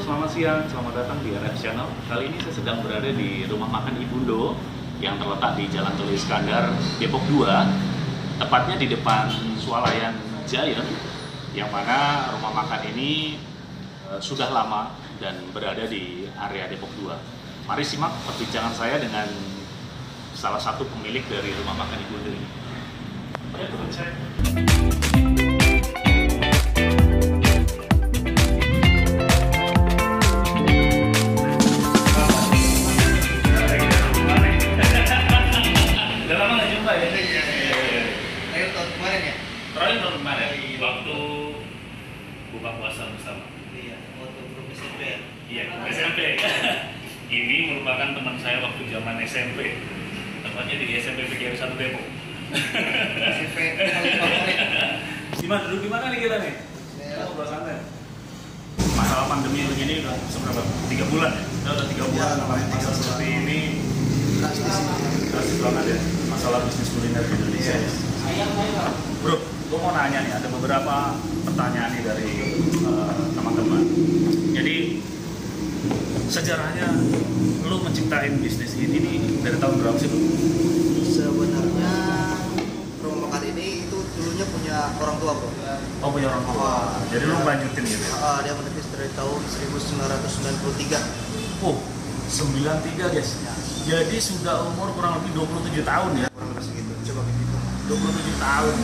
selamat siang, selamat datang di RF Channel. Kali ini saya sedang berada di rumah makan Ibundo yang terletak di Jalan Tol Iskandar, Depok 2, tepatnya di depan Swalayan Giant, yang mana rumah makan ini sudah lama dan berada di area Depok 2. Mari simak perbincangan saya dengan salah satu pemilik dari rumah makan Ibundo ini. Ayo teman saya. Waktu buka puasa bersama. Iya, waktu grup SMP ya? Iya, SMP. Ini merupakan teman saya waktu zaman SMP. Tempatnya di SMP PGRI 1 Depok. SMP paling favorit. Gimana duduk di mana nih kita nih? Sebelah sana. Masalah pandemi begini udah seberapa? 3 bulan ya? Udah 3 bulan. Ya, Seperti ini drastis banget ya. Masalah bisnis kuliner di Indonesia. Bro, gue mau nanya nih, ada beberapa pertanyaan nih dari teman-teman. Jadi sejarahnya lu menciptain bisnis ini nih dari tahun berapa sih, Bro? Sebenarnya rumah makan ini itu dulunya punya orang tua, Bro. Oh, punya orang tua. Jadi lu lanjutin gitu ya? Dia merintis dari tahun 1993. Oh, 93 guys. Jadi sudah umur kurang lebih 27 tahun ya? Kurang lebih segitu, coba gitu. 27 tahun.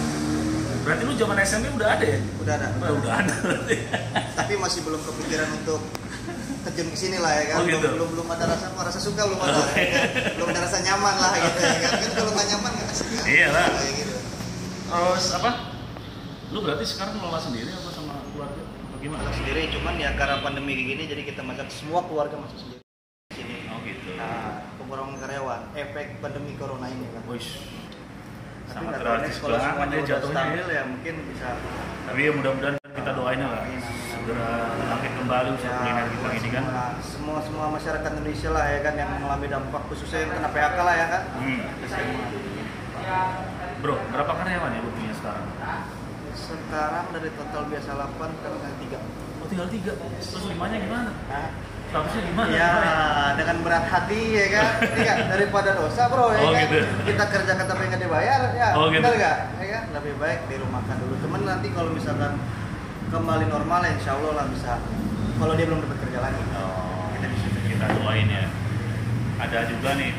Berarti lu zaman SMP udah ada ya? Udah ada. Udah ada berarti. Tapi masih belum kepikiran untuk terjun ke sini lah ya kan. Oh, gitu. Belum ada rasa suka, belum ada ya kan? Belum ada rasa nyaman lah gitu ya kan. Kan kalau nggak nyaman nggak asik kan. Iya lah. Kayak gitu. Terus apa? Lu berarti sekarang ngelola sendiri apa sama keluarga? Bagaimana? Masak sendiri, cuman ya karena pandemi kayak gini jadi kita masak semua keluarga masak sendiri di sini. Oh gitu. Nah, pengurangan karyawan, efek pandemi corona ini kan. Wish. Tapi Sangat nggak tahu nih drastis kalau banget semuanya ya udah jatuhnya stabil ya mungkin bisa. Tapi ya mudah-mudahan kita doain lah segera bangkit kembali usaha kuliner kita ini kan. Semua masyarakat Indonesia lah ya kan yang mengalami dampak khususnya yang kena PHK lah ya kan. Bro, berapa karyawan ya lu punya sekarang? Sekarang dari total biasa 8 sekarang tinggal 3. Oh, tinggal 3. Terus limanya gimana? Nah, Statusnya gimana? ya dengan berat hati ya kan. Iya, daripada dosa, Bro ya Oh, kan. gitu. Kita kerjakan tapi nggak dibayar ya. Oh, gitu. Benar nggak? Ya kan? Lebih baik dirumahkan dulu. Cuman nanti kalau misalkan kembali normal ya insya Allah lah bisa. Kalau dia belum dapat kerja lagi. Oh, kita doain ya. Ada juga nih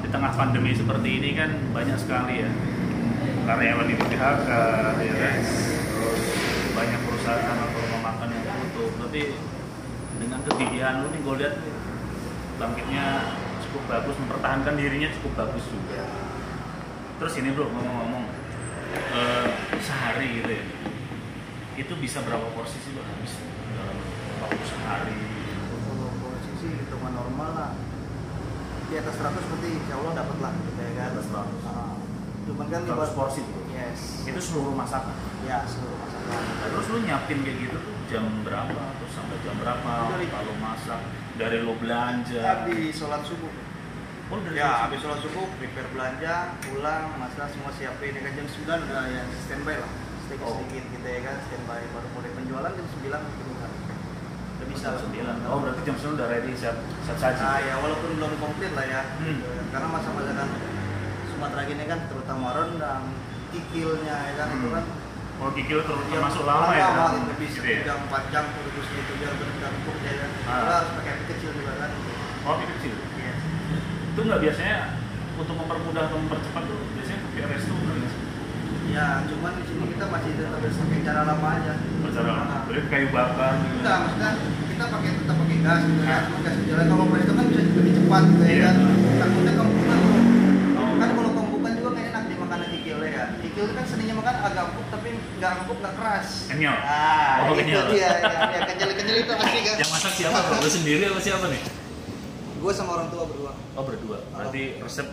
di tengah pandemi seperti ini kan banyak sekali ya karyawan di PHK ya kan. Terus banyak perusahaan atau rumah makan yang tutup. Berarti dengan kegigihan lu nih gue lihat bangkitnya cukup bagus, mempertahankan dirinya cukup bagus juga. Terus ini bro, ngomong-ngomong sehari gitu ya, itu bisa berapa porsi sih bro habis dalam waktu sehari? Kalau posisi hitungan normal lah di atas 100 berarti insya Allah dapat lah gitu ya kan. Atas 100. Cuman kan 100 porsi bro? Yes. Itu seluruh masakan? Ya seluruh masakan. Terus lu nyiapin kayak gitu tuh jam berapa? Terus sampai jam berapa? Kalau masak dari lu belanja? Habis sholat subuh. Oh dari Ya habis sholat subuh prepare belanja, pulang, masak semua siapin. Ya kan jam 9 udah ya standby lah. Sedikit-sedikit gitu ya kan standby. Baru mulai penjualan jam 9 gitu kan. Udah bisa jam lah. 9. Oh berarti jam 9 udah ready siap saji. Ya walaupun belum komplit lah ya. Gitu ya. Karena masakan Sumatera gini kan terutama rendang, kikilnya ya kan itu kan. Oh kikil termasuk lama ya? Lama, lebih Gitu ya? 4 jam rebusnya itu biar benar-benar empuk ya kan. Kita harus pakai api kecil juga kan. Oh api kecil? Iya. Itu nggak biasanya untuk mempermudah atau mempercepat tuh biasanya pakai resto bener nggak sih? Ya, cuman di sini kita masih tetap pakai cara lama aja. Bercara lama? Berarti kayu bakar gitu? Enggak, maksudnya kita tetap pakai gas gitu ya. Cuma gas jalan kalau presto kan bisa lebih cepat gitu ya kan. Takutnya kambukan kan kalau kambukan juga nggak enak dimakanan kikil ya. Kikil kan seninya makan agak empuk tapi nggak empuk nggak keras. Kenyal? Oh, itu kenyal. dia ya kenyal itu asli kan. Yang masak siapa? Lu sendiri apa siapa nih? Gue sama orang tua berdua. Oh berdua. Berarti resep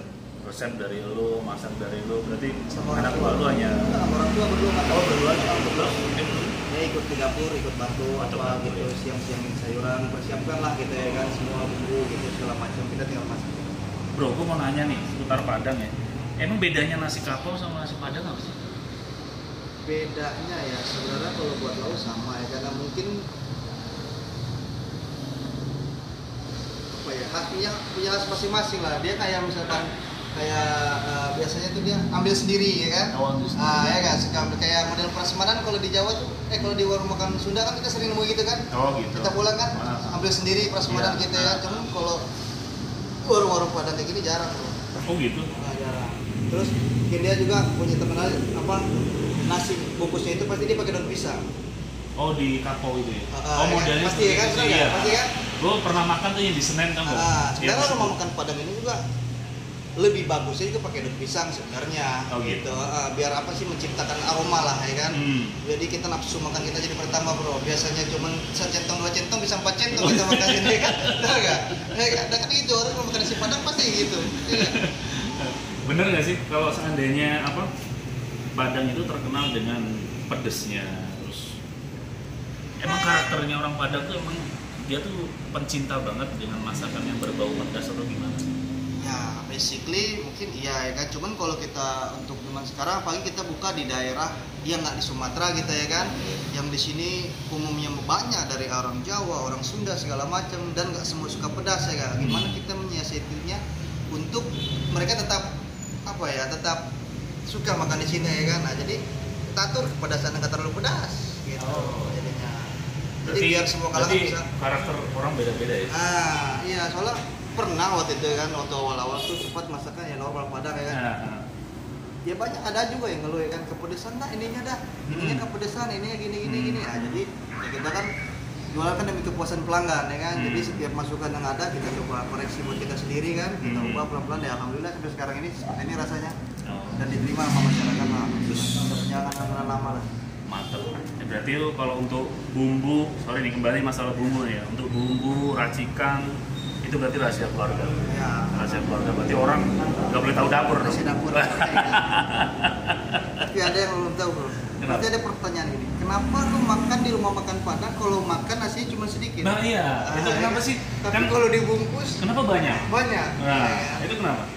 dari lu, masak dari lu, berarti Sama anak orang tua. lu hanya Sama orang tua berdua kan. oh berdua aja. Terus Ya ikut ke dapur, ikut bantu apa gitu, siang-siangin sayuran, persiapkan lah gitu ya kan semua bumbu gitu segala macam kita tinggal masak. bro, gua mau nanya nih seputar Padang ya. Emang bedanya nasi kapau sama nasi Padang apa sih? Bedanya ya sebenarnya kalau buat lauk sama ya karena mungkin punya khas masing-masing lah. Dia kayak misalkan biasanya tuh dia ambil sendiri ya kan. Ya kan, kayak model prasmanan kalau di Jawa tuh kalau di warung makan Sunda kan kita sering nemu gitu kan. Gitu. Kita pulang kan ambil sendiri prasmanan gitu ya. Cuman kalau warung-warung Padang kayak gini jarang bro. Gitu. Jarang. Terus mungkin dia juga punya terkenal nasi bungkusnya itu pasti dia pakai daun pisang. Di Kapo itu ya? Modelnya pasti ya kan? Iya. Pasti kan? Gue pernah makan tuh yang di Senen kan? Sebenarnya rumah makan Padang ini juga lebih bagusnya juga pakai daun pisang sebenarnya. Gitu. Biar apa sih menciptakan aroma lah ya kan. Jadi kita nafsu makan kita jadi pertama bro. Biasanya cuma secentong 2 centong bisa 4 centong kita makan ini kan. Tahu nggak? Ada kan gitu orang kalau makan nasi Padang pasti gitu. Ya. Bener nggak sih kalau seandainya Padang itu terkenal dengan pedesnya, terus emang karakternya orang Padang tuh emang dia tuh pencinta banget dengan masakan yang berbau pedas atau gimana? Ya basically mungkin iya ya kan. Cuman kalau kita untuk zaman sekarang apalagi kita buka di daerah dia nggak di Sumatera gitu ya kan, yang di sini umumnya banyak dari orang Jawa, orang Sunda segala macam dan nggak semua suka pedas ya kan. Gimana kita menyiasatinya untuk mereka tetap tetap suka makan di sini ya kan. Nah jadi kita atur kepedasan nggak terlalu pedas gitu jadinya. Jadi biar semua kalangan bisa. Karakter orang beda-beda ya. Iya soalnya pernah waktu itu kan waktu awal-awal tuh sempat masakan ya normal Padang ya kan. Ya banyak ada juga yang ngeluh ya kan kepedesan ininya ininya kepedesan ininya gini. Nah jadi ya kita kan jualan kan demi kepuasan pelanggan ya kan. Jadi setiap masukan yang ada kita coba koreksi buat kita sendiri kan. Kita ubah pelan-pelan ya alhamdulillah sampai sekarang ini seperti ini rasanya. Dan diterima sama masyarakat lah. Jangan lama lah. Mantap. Ya, berarti lu kalau untuk bumbu, sorry nih kembali masalah bumbu nih ya. Untuk bumbu, racikan itu berarti rahasia keluarga. Ya. Rahasia keluarga. Berarti orang nggak boleh tahu dapur. Rahasia dapur. Tapi ada yang belum tahu bro. Nanti ada pertanyaan gini, kenapa lu makan di rumah makan Padang kalau makan nasinya cuma sedikit? Nah iya, itu kenapa sih? Tapi Kan kalau dibungkus kenapa banyak? Banyak. Nah, itu kenapa?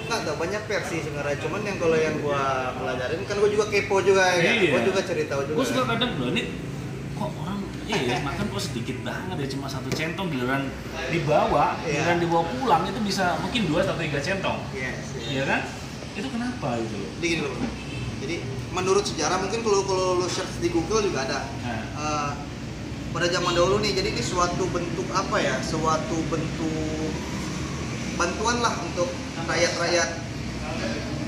Nggak tahu, banyak versi sebenarnya. Cuman yang kalau yang gua pelajarin kan gua juga kepo juga ya. Iya. Gua juga cari tahu juga. Gua suka kadang loh, ini kok orang makan kok sedikit banget ya, cuma 1 centong giliran dibawa pulang itu bisa mungkin 2 atau 3 centong. Yes. Iya kan? Itu kenapa itu? Gini loh. Jadi menurut sejarah mungkin kalau lu search di Google juga ada. Pada zaman dahulu nih, jadi ini suatu bentuk suatu bentuk bantuan lah untuk rakyat-rakyat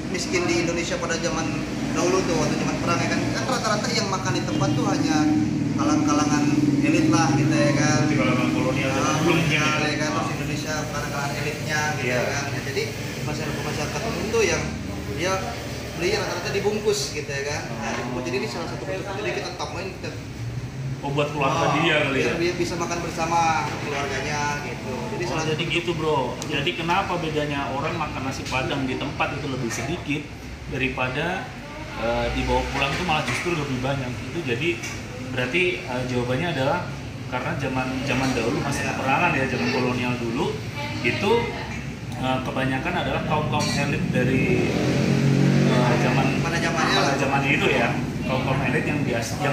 miskin di Indonesia pada zaman dahulu tuh waktu zaman perang ya kan. Kan rata-rata yang makan di tempat tuh hanya kalangan elit lah gitu ya kan. Di kalangan kolonial belum ya kan. Terus Indonesia kalangan elitnya gitu ya kan. Nah, jadi masyarakat itu yang dia beli rata-rata dibungkus gitu ya kan. Nah, dibungkus. Jadi ini salah satu bentuk. Jadi kita tambahin buat keluarga dia kali ya. Biar dia bisa makan bersama keluarganya gitu. Jadi gitu bro. Jadi kenapa bedanya orang makan nasi Padang di tempat itu lebih sedikit daripada dibawa pulang itu malah justru lebih banyak. Itu jadi berarti jawabannya adalah karena zaman dahulu masa peperangan ya, zaman kolonial dulu itu kebanyakan adalah kaum elit dari pada zamannya itu ya, kaum elit yang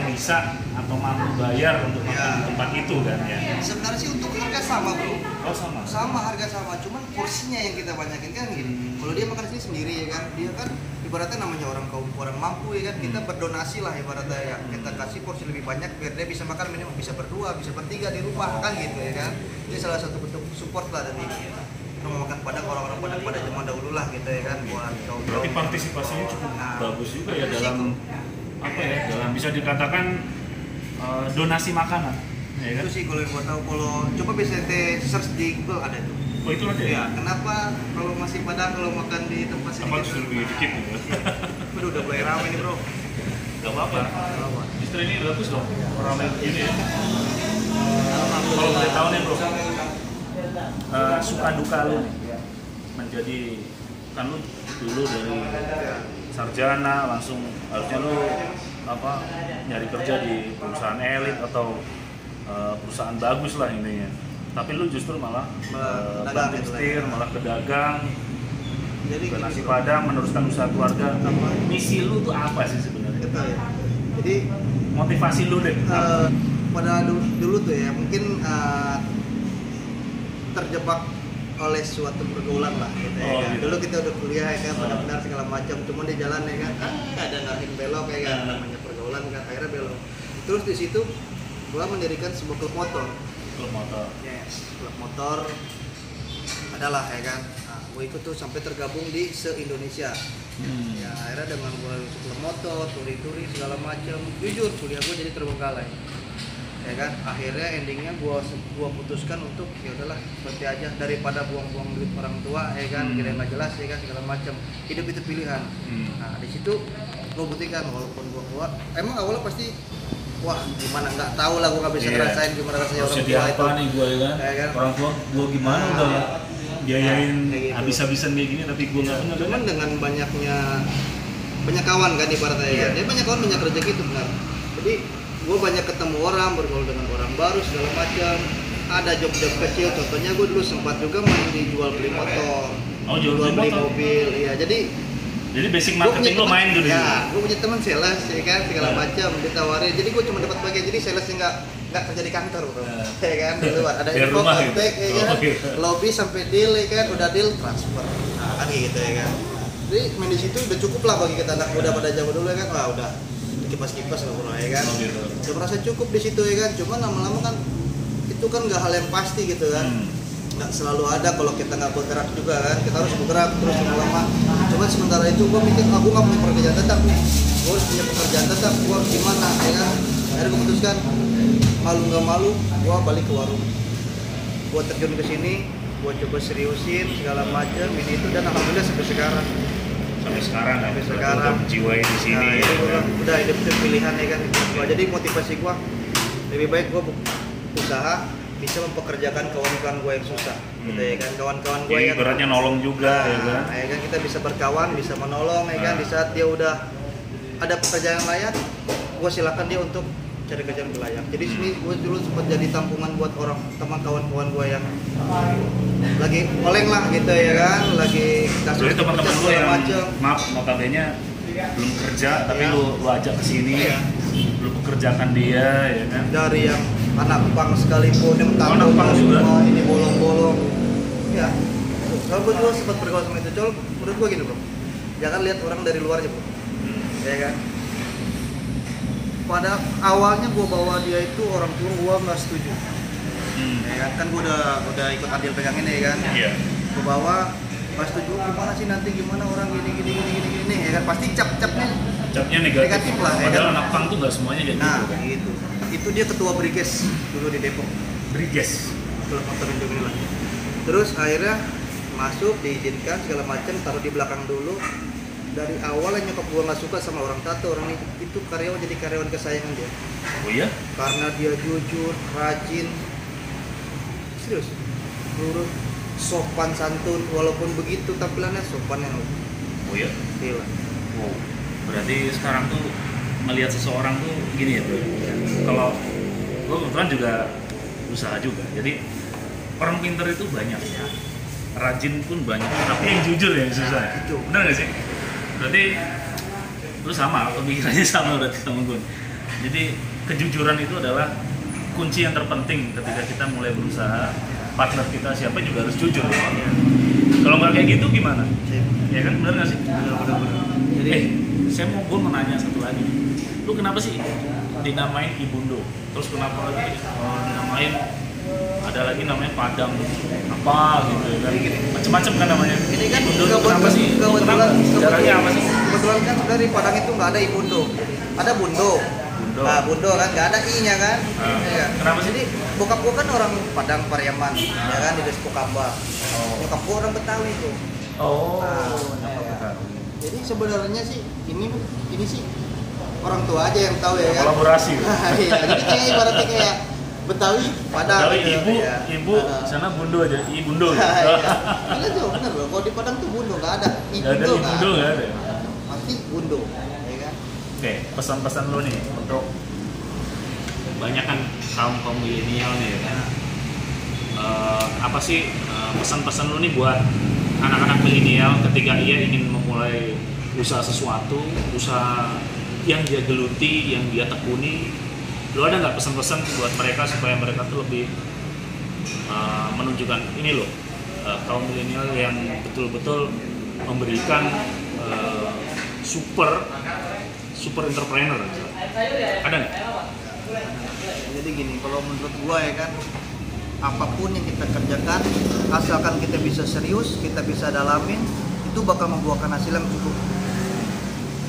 bisa atau mampu bayar untuk makan di tempat itu kan ya. Sebenarnya sih untuk harga sama bro. Oh sama Harga sama, cuman porsinya yang kita banyakin kan gini. Kalau dia makan sini sendiri ya kan, dia kan ibaratnya namanya orang mampu ya kan, kita berdonasi lah ibaratnya ya. Kita kasih porsi lebih banyak biar dia bisa makan minimal bisa berdua, bisa bertiga di rumah kan gitu ya kan. Ini salah satu bentuk support lah dari rumah makan Padang orang-orang Padang pada zaman dahulu lah gitu ya kan, buat kaum. Berarti partisipasinya cukup bagus juga ya dalam dalam bisa dikatakan donasi makanan. Ya kan? Itu sih kalau yang gua tahu, kalau coba bisa search di Google ada tuh. Oh itu ada ya? Kenapa kalau masih Padang kalau makan di tempat sedikit? Apa justru lebih dikit gitu? Udah mulai ramai nih bro. Gak apa-apa. Justru ini bagus dong. Ramai begini ya. Kalau boleh tahu nih bro, suka duka lu nih menjadi, kan lu dulu dari sarjana langsung harusnya lu nyari kerja di perusahaan elit atau perusahaan bagus lah intinya, tapi lu justru malah banting setir, malah ke dagang, jadi ke nasi Padang, meneruskan usaha keluarga. Misi lu tuh apa sih sebenarnya? Jadi motivasi lu deh. Pada dulu tuh ya mungkin terjebak oleh suatu pergaulan lah gitu ya Oh, kan. gitu. Dulu kita udah kuliah ya kan, Oh. benar-benar segala macam, cuma di jalan ya kan, ada ngarahin belok ya kan, namanya pergaulan kan, akhirnya belok. Terus di situ gua mendirikan sebuah klub motor. Klub motor. Yes, klub motor adalah ya kan. Nah, gua ikut tuh sampai tergabung di se-Indonesia. Ya akhirnya dengan gua klub motor, turi-turi segala macam, jujur kuliah gua jadi terbengkalai. Ya kan, akhirnya endingnya gua putuskan untuk ya udahlah berhenti aja daripada buang-buang duit orang tua ya kan, kira nggak jelas ya kan segala macam. Hidup itu pilihan. Nah di situ gua buktikan walaupun gua keluar, emang awalnya pasti wah gimana nggak tahu lah, gua nggak bisa Iya. ngerasain gimana rasanya orang Harusnya tua diapa itu. nih gue ya kan? Ya kan? Orang tua gue gimana Nah, udah biayain kayak gitu. habis-habisan kayak gini tapi gue nggak punya Cuman dengan banyak kawan kan ibaratnya ya. Iya. Dia banyak kawan banyak rezeki itu benar. Jadi gue banyak ketemu orang, bergaul dengan orang baru segala macam. Ada job-job kecil, contohnya gue dulu sempat juga main di jual beli motor, Oh, jual beli motor? mobil, ya. Jadi basic gua marketing lo main dulu ya, gue punya teman sales ya kan segala Nah. macam ditawarin. Jadi gue cuma dapat bagian, jadi salesnya nggak kerja di kantor bro, Nah. ya kan di luar ada Dari info rumah gitu? kontak ya kan, Oh, gitu. lobby sampai deal ya kan, udah deal transfer, nah kan gitu ya kan. Jadi main di situ udah cukup lah bagi kita anak muda pada zaman dulu ya kan, wah udah kipas-kipas lah bro ya kan. Oh, gitu. Udah merasa cukup di situ ya kan, cuman lama-lama kan itu kan nggak hal yang pasti gitu kan. Nggak selalu ada kalau kita nggak bergerak juga kan, kita harus bergerak terus lama-lama. Cuman sementara itu gue mikir aku nggak punya pekerjaan tetap, gue harus punya pekerjaan tetap, gue harus gimana ya kan. Akhirnya gue putuskan malu nggak malu, gue balik ke warung, gue terjun ke sini, gue coba seriusin segala macam ini itu, dan alhamdulillah sampai sekarang. Sampai sekarang ya, Sampai berarti sekarang. udah menjiwai di sini Nah, ya itu kan? udah hidup itu pilihan ya kan. Wah, jadi motivasi gue lebih baik gue usaha bisa mempekerjakan kawan-kawan gue yang susah gitu ya kan, kawan-kawan gue Jadi yang ibaratnya nolong juga ya kan? ya kan, kita bisa berkawan, bisa menolong ya kan. Di saat dia udah ada pekerjaan yang layak, gue silakan dia untuk cari kerjaan yang layak. Jadi sini gue dulu sempat jadi tampungan buat orang teman kawan-kawan gue yang lagi oleng lah gitu ya kan, lagi Jadi teman-teman lo yang macem. maaf notabene belum kerja tapi Ya. lu ajak ke sini, Iya. lu pekerjakan dia ya kan? Dari yang anak pang sekalipun yang tahu anak pang juga? semua ini bolong-bolong ya. Kalau gue juga sempat bergaul sama itu cowok, menurut gue gini bro, jangan lihat orang dari luarnya bro, ya kan. Pada awalnya gue bawa dia itu orang tua gue nggak setuju, ya kan gue udah ikut andil pegang ini ya kan. Iya. Gue bawa nggak setuju, gimana sih nanti gimana orang gini ya kan, pasti cap-capnya Capnya negatif. Negatif lah, ya Padahal kan? anak pang tuh nggak semuanya kayak nah gitu kan? gitu. Itu dia ketua Briges dulu di Depok, Briges. klub motor Indomie lah. Terus akhirnya masuk, diizinkan segala macam, taruh di belakang dulu. Dari awal nyokap gua nggak suka sama orang tato, orang itu karyawan, jadi karyawan kesayangan dia. Oh iya? Karena dia jujur, rajin, serius, lurus, sopan santun, walaupun begitu tampilannya sopan yang Oh iya? gila. Wow. Berarti sekarang tuh melihat seseorang tuh gini ya bro. Kalau gue kebetulan juga usaha juga. Jadi orang pinter itu banyak ya. Rajin pun banyak. Tapi yang jujur yang susah. Itu. Benar nggak sih? Berarti lu sama, pemikirannya sama berarti sama gue. Jadi kejujuran itu adalah kunci yang terpenting ketika kita mulai berusaha. Partner kita siapa juga harus jujur. Kalau nggak kayak gitu gimana? Ya kan, benar nggak sih? Bener. Jadi Saya mau nanya satu lagi. Lu kenapa sih dinamain Ibundo? Terus kenapa lagi dinamain ada lagi namanya Padang apa gitu ya kan? Macam-macam kan namanya. ini kan Ibundo itu kenapa sih? Kenapa? Sejarahnya apa sih? Kebetulan kan dari Padang itu nggak ada Ibundo, ada Bundo. Bundo. Nah, Bundo kan nggak ada I-nya kan. Ah. Iya. Kenapa sih? Jadi bokap gua kan orang Padang Pariaman, ya kan di Desa Kokamba. Oh. Bokap gua orang Betawi tuh. Oh. Nah, Apa iya. Betawi? Jadi sebenarnya sih ini sih orang tua aja yang tahu ya kan. Kolaborasi. Iya, jadi kayak ibaratnya kayak Betawi Padang. Betawi gitu, ibu, ya. ibu sana Bundo aja, Ibundo. Iya. Bener tuh, bener loh. Kalau di Padang tuh Bundo nggak ada. Nggak ada Ibundo nggak ada. Pasti Bundo, ya kan. Oke, pesan-pesan lo nih untuk Banyak kan kaum milenial nih ya kan. Apa sih pesan-pesan lu nih buat anak-anak milenial ketika ia ingin memulai usaha sesuatu, usaha yang dia geluti, yang dia tekuni? Lu ada nggak pesan-pesan buat mereka supaya mereka tuh lebih menunjukkan ini loh, kaum milenial yang betul-betul memberikan super entrepreneur. Ada nggak? Jadi gini, kalau menurut gua ya kan, apapun yang kita kerjakan, asalkan kita bisa serius, kita bisa dalamin, itu bakal membuahkan hasil yang cukup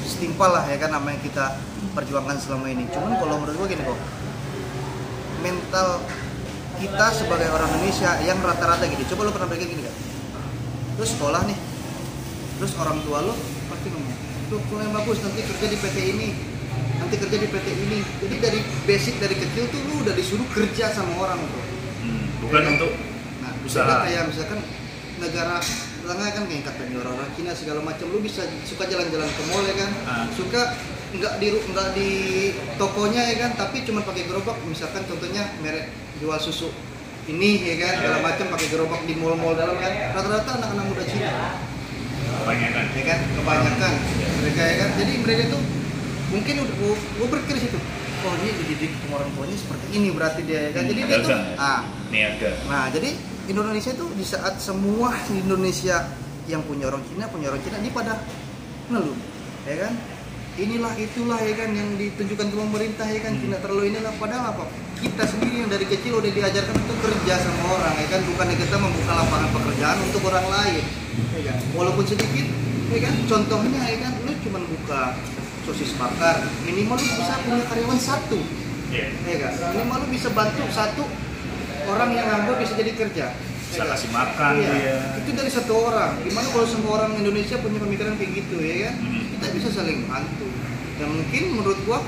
setimpal lah ya kan, apa yang kita perjuangkan selama ini. Cuman kalau menurut gua gini kok, mental kita sebagai orang Indonesia yang rata-rata gini, coba lo pernah pikir gini kan, lu sekolah nih, terus orang tua lo pasti ngomong, tuh yang bagus, nanti kerja di PT ini, nanti kerja di PT ini. Jadi dari basic, dari kecil tuh lu udah disuruh kerja sama orang tuh. Bukan ya, untuk usaha. Kayak misalkan negara tetangga kan, kayak katanya orang Cina segala macam, lu bisa suka jalan-jalan ke mall ya kan, suka nggak di tokonya ya kan, tapi cuma pakai gerobak, misalkan contohnya merek jual susu ini ya kan, segala macam pakai gerobak di mall-mall dalam kan, rata-rata anak-anak muda Cina Kebanyakan. ya kan, kebanyakan mereka ya kan. Jadi mereka itu mungkin udah gue berpikir situ, oh ini dididik orang tuanya seperti ini berarti dia ya kan. Jadi dia tuh niaga. nah jadi Indonesia itu di saat semua di Indonesia yang punya orang Cina ini pada ngeluh ya kan, inilah itulah ya kan yang ditunjukkan ke pemerintah ya kan, Cina terlalu inilah, padahal apa, kita sendiri yang dari kecil udah diajarkan untuk kerja sama orang ya kan, bukannya kita membuka lapangan pekerjaan untuk orang lain ya kan, walaupun sedikit ya kan. Contohnya ya kan, lu cuma buka sosis bakar, minimal lu bisa punya karyawan satu ya kan, minimal lu bisa bantu satu orang yang nganggur bisa jadi kerja, bisa kasih makan dia. Itu dari satu orang. Gimana kalau semua orang Indonesia punya pemikiran kayak gitu ya kan, kita bisa saling bantu. Dan mungkin menurut gua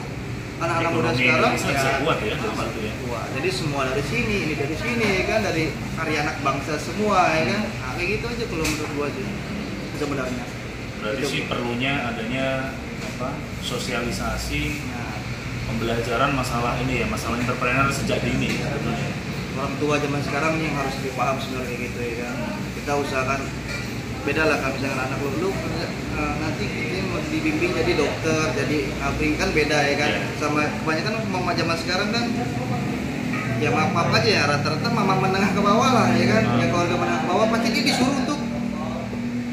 anak-anak muda sekarang bisa kuat ya, kuat. Jadi semua dari sini, ini dari sini ya kan, dari karya anak bangsa semua ya kan. Nah, kayak gitu aja kalau menurut gua sih sebenarnya. Berarti itu sih perlunya adanya sosialisasi, pembelajaran masalah ini ya, masalah entrepreneur sejak dini sebetulnya. Orang tua zaman sekarang yang harus dipaham sebenarnya gitu ya kan. Kita usahakan beda lah, kalau misalkan anak lu nanti kita mau dibimbing jadi dokter, jadi abri kan beda ya kan. Sama kebanyakan mama zaman sekarang kan ya maaf aja ya, rata-rata mama menengah ke bawah lah ya kan, yang keluarga menengah ke bawah pasti dia disuruh untuk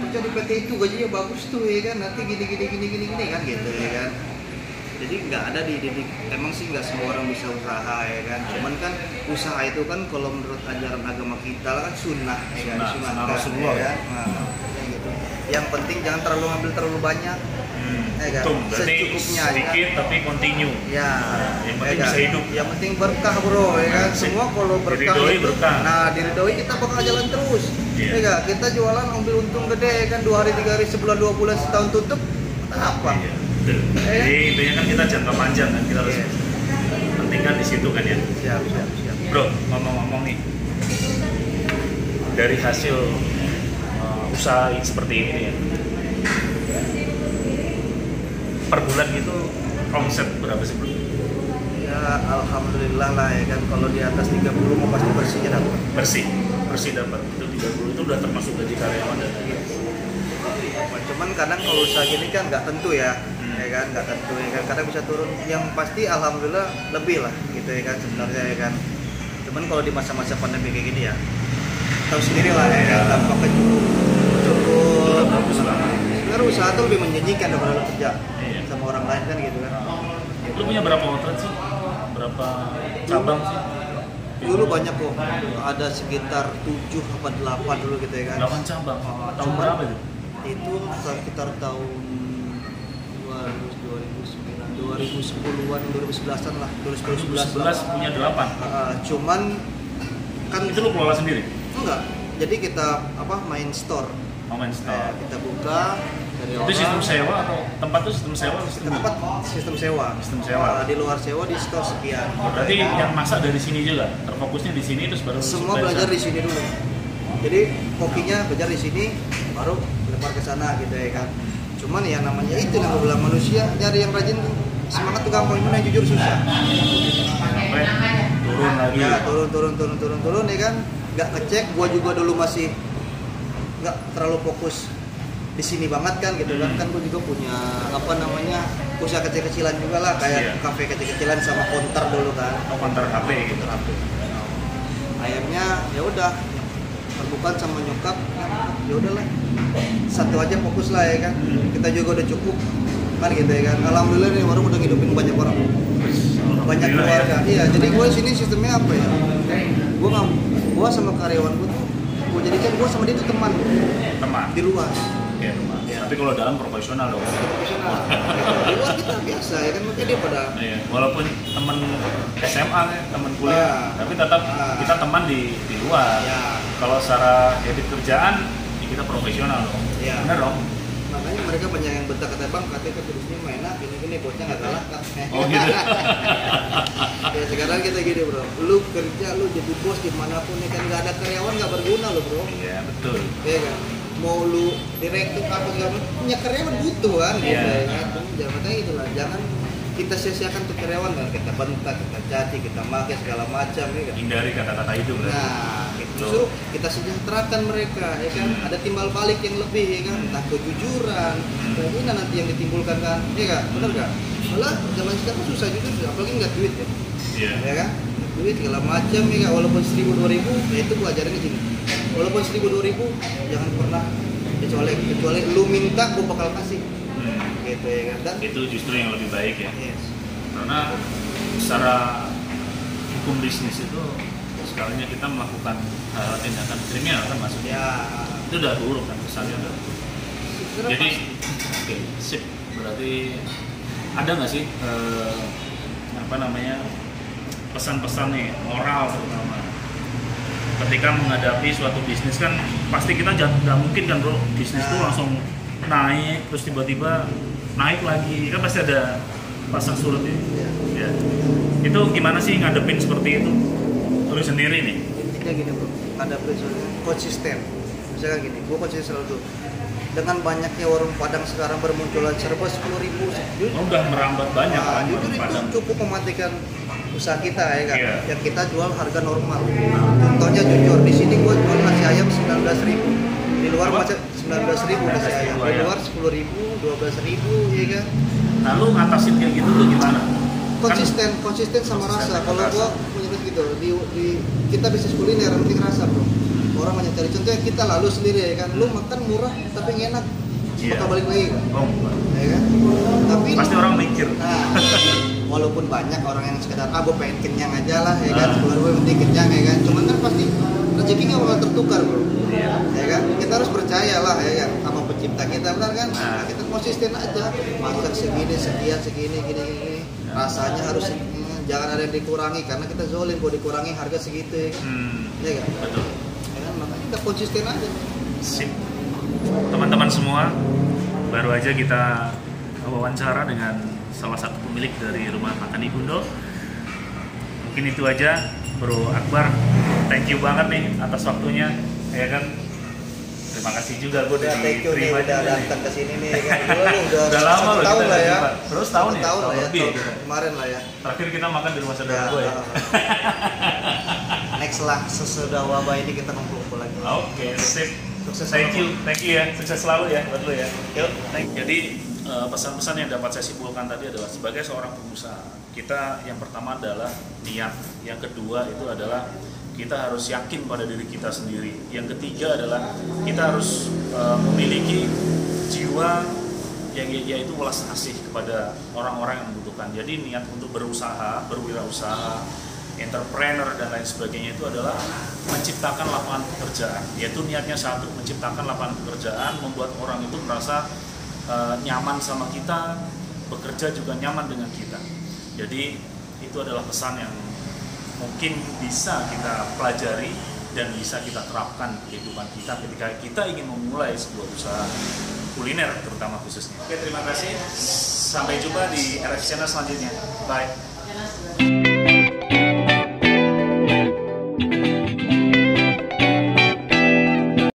kerja di PT itu, gajinya bagus tuh ya kan, nanti gini kan gitu ya kan. Jadi nggak ada dididik, emang sih nggak semua orang bisa usaha ya kan, cuman kan usaha itu kan kalau menurut ajaran agama kita lah kan sunnah ya kan, sunnah Rasulullah ya kan. Kayak gitu. Yang penting jangan terlalu ngambil terlalu banyak ya kan, secukupnya sedikit ya, tapi continue ya yang penting ya bisa kan? hidup. Yang penting berkah bro ya kan, semua kalau berkah Diridoi itu, berkah. nah diridoi kita bakal jalan terus ya kan. Kita jualan ambil untung gede ya kan, 2 hari 3 hari sebulan 2 bulan setahun tutup apa Jadi intinya kan kita jangka panjang kan, kita harus pentingkan di situ kan ya. Siap. Bro, ngomong-ngomong nih, dari hasil usaha seperti ini nih ya, per bulan itu omset berapa sih bro? Ya alhamdulillah lah ya kan, kalau di atas 30 mau pasti bersihnya dapat. Bersih dapat. Itu 30 itu udah termasuk gaji karyawan dan lain-lain. Cuman kadang kalau usaha gini kan nggak tentu ya kan, nggak tentu ya kan, kadang bisa turun, yang pasti alhamdulillah lebih lah gitu ya kan sebenarnya ya kan. Cuman kalau di masa-masa pandemi kayak gini ya tahu sendiri lah ya kan, tampaknya cukup sebenarnya usaha tuh lebih menjanjikan daripada lo kerja sama orang lain kan gitu kan. Lu punya berapa outlet sih? Berapa cabang sih? Dulu banyak kok, ada sekitar 7 atau 8 dulu gitu ya kan. 8 cabang. Tahun berapa itu? Itu sekitar tahun 2010-an, 2011-an lah, 2011 punya 8. Cuman kan itu lu kelola sendiri? Enggak, jadi kita main store. Main store. Kita buka dari itu sistem sewa atau tempat itu sistem sewa? Tempat sistem sewa. Di luar sewa, di store sekian. Berarti yang masak dari sini juga, terfokusnya di sini terus baru semua belajar di sini dulu. Jadi kokinya belajar di sini, baru lempar ke sana gitu ya kan. Cuman ya namanya itu yang gue bilang, manusia nyari yang rajin semangat tuh gampang, yang jujur susah. Sampai turun lagi. Ya turun ya kan. Nggak ngecek, gua juga dulu masih nggak terlalu fokus di sini banget kan gitu kan. Kan gua juga punya usaha kecil-kecilan juga lah, kayak kafe kecil-kecilan sama counter dulu kan. Counter HP gitu. Akhirnya ya udah bukan sama nyokap, ya udahlah satu aja fokus lah ya kan. Kita juga udah cukup kan gitu ya kan. Alhamdulillah nih warung udah ngidupin banyak orang, banyak keluarga. Iya, jadi gue sini sistemnya apa ya? Gue sama karyawan gue jadikan gue sama dia itu teman di luar. Ya, tapi kalau dalam profesional dong. Profesional. Di luar kita biasa ya kan, makanya dia pada. Iya. Walaupun teman SMA teman kuliah, tapi tetap kita teman di luar. Ya. Kalau secara habit kerjaan, ya kita profesional dong. Ya. Bener dong. Makanya mereka banyak yang bentak, kata bang katanya terusnya main enak gini bosnya nggak galak kan. Oh gitu. Ya sekarang kita gini bro, lu kerja lu jadi bos dimanapun ya kan, nggak ada karyawan nggak berguna lo bro. Iya betul. Iya kan, mau lu direktur apa segala macam punya karyawan butuh kan, gitu ya kan. Jangan katanya itulah, jangan kita sia-siakan tuh karyawan kan, kita bentak, kita caci, kita makai segala macam ya kan. Hindari kata-kata itu berarti. Nah, justru kita sejahterakan mereka ya kan, ada timbal balik yang lebih ya kan, entah kejujuran, keinginan nanti yang ditimbulkan kan, ya kan, bener kan? Malah zaman sekarang susah jujur, apalagi nggak duit ya, ya kan? Duit segala macam ya kan, walaupun 1.000-2.000, ya itu gua ajarin di sini. Walaupun 1.000-2.000, jangan pernah kecuali lu minta gua bakal kasih, gitu ya kan? Dan itu justru yang lebih baik ya. yes. Karena secara hukum bisnis itu sekalinya kita melakukan hal tindakan kriminal kan maksudnya. Ya. Itu udah buruk kan kesannya udah buruk. Jadi oke, sip. Berarti ada nggak sih pesan-pesan nih moral terutama ketika menghadapi suatu bisnis kan pasti kita nggak mungkin kan bro bisnis tuh langsung naik terus tiba-tiba naik lagi kan pasti ada pasang surut ya. Itu gimana sih ngadepin seperti itu lu sendiri nih? Intinya gini bro, ngadepin konsisten. Misalkan gini, gue konsisten selalu dengan banyaknya warung Padang sekarang bermunculan serba 10.000. Udah merambat banyak kan jujur warung itu Padang. cukup mematikan usaha kita ya kan. Iya. Yang kita jual harga normal. Contohnya jujur, di sini gue jual nasi ayam 19.000. Di luar macam 19.000 nasi ayam. Di luar 10.000, 12.000 ya kan. Nah lu ngatasin kayak gitu tuh gimana? Konsisten sama rasa. Kalau gue punya gitu, kita bisnis kuliner penting rasa bro. Orang banyak cari contohnya kita lalu sendiri ya kan, lu makan murah tapi enak, bakal balik lagi kan? Ya kan? Tapi pasti orang mikir. Nah, walaupun banyak orang yang sekedar gue pengen kenyang aja lah ya kan, 10.000 yang penting kenyang ya kan, cuman kan pasti rezekinya bakal tertukar bro. Ya kan, kita harus percaya lah ya kan sama pencipta kita, benar kan? Nah, kita konsisten aja, masak segini, sekian, segini, gini. Rasanya harus jangan ada yang dikurangi karena kita zolim kalau dikurangi harga segitu ya kan? Ya kan? Betul. Makanya kita konsisten aja. Sip. Teman-teman semua, baru aja kita wawancara dengan salah satu pemilik dari Rumah Makan Ibundo. Mungkin itu aja, Bro Akbar. Thank you banget nih atas waktunya, ya kan. Terima kasih juga gue udah diterima udah datang ke sini nih kan. Udah lama loh tahun kita lah ya. Terus tahun ya? Tahun lah ya. Lebih. Kemarin lah ya. Terakhir kita makan di rumah saudara gue ya. Next lah sesudah wabah ini kita kumpul lagi. Oke, sip. Sukses. Thank you ya. Sukses selalu ya buat lo ya. Yuk. Jadi pesan-pesan yang dapat saya simpulkan tadi adalah sebagai seorang pengusaha, kita yang pertama adalah niat, yang kedua itu adalah kita harus yakin pada diri kita sendiri, yang ketiga adalah kita harus memiliki jiwa yang yaitu welas asih kepada orang-orang yang membutuhkan. Jadi niat untuk berusaha, berwirausaha, entrepreneur dan lain sebagainya itu adalah menciptakan lapangan pekerjaan, yaitu niatnya satu, menciptakan lapangan pekerjaan, membuat orang itu merasa nyaman sama kita, bekerja juga nyaman dengan kita. Jadi itu adalah pesan yang mungkin bisa kita pelajari dan bisa kita terapkan di kehidupan kita ketika kita ingin memulai sebuah usaha kuliner terutama khususnya. Oke, terima kasih. Sampai jumpa di RF Channel selanjutnya. Bye.